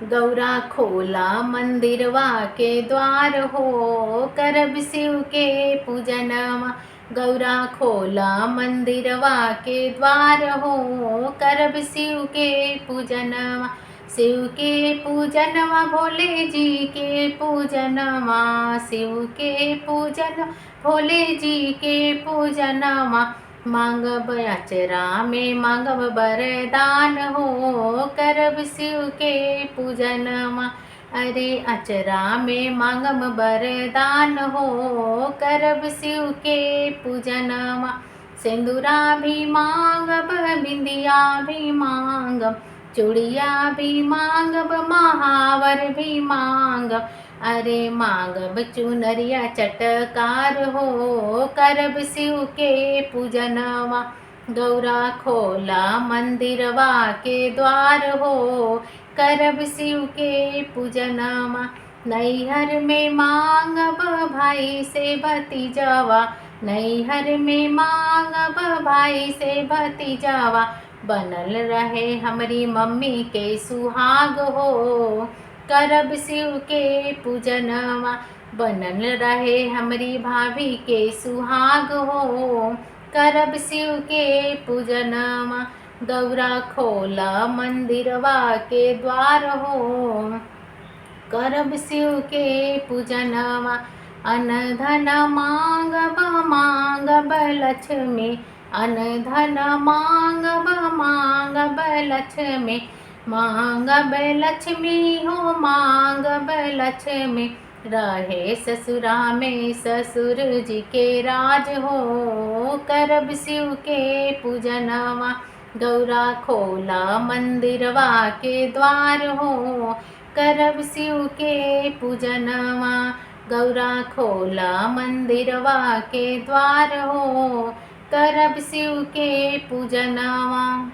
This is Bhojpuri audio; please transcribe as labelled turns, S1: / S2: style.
S1: गौरा खोला मंदिरवा के द्वार हो, करब शिव के पूजनवा। गौरा खोला मंदिरवा के द्वार हो, करब शिव के पूजनवा। शिव के पूजनवा भोले जी के पूजनवा, शिव के पूजन भोले जी के पूजनवा। मांगब अचरा में मांगब वरदान हो, करब शिव के पूजनमा। अरे अचरा में मांगब वरदान हो, करब शिव के पूजनमा। सिंदूरा भी मांगब बिंदिया भी मांगब, चूड़िया भी मांगब महावर भी मांगब। अरे मांगब चुनरिया चटकार हो, करब शिव के पूजनवा। गौरा खोला मंदिरवा के द्वार हो, करब शिव के पूजनवा। नैहर में मांगब भाई से भतीजवा, नैहर में मांगब भाई से भतीजवा। बनल रहे हमरी मम्मी के सुहाग हो, करब शिव के पूजनवा। बनल रहे हमरी भाभी के सुहाग हो, करब शिव के पूजनवा। गौरा खोला मंदिरवा के द्वार हो, करब शिव के पूजनवा। अन धन मांगब मांगब लक्ष्मी, अन धन मांगब मांगब लक्ष्मी। मांगब लक्ष्मी हो मांगब लक्ष्मी, रहे ससुरा में ससुर जी के राज हो, करब शिव के पूजनवा। गौरा खोला मंदिरवा के द्वार हो, करब शिव के पूजनवा। गौरा खोला मंदिरवा के द्वार हो, करब शिव के पूजनवा।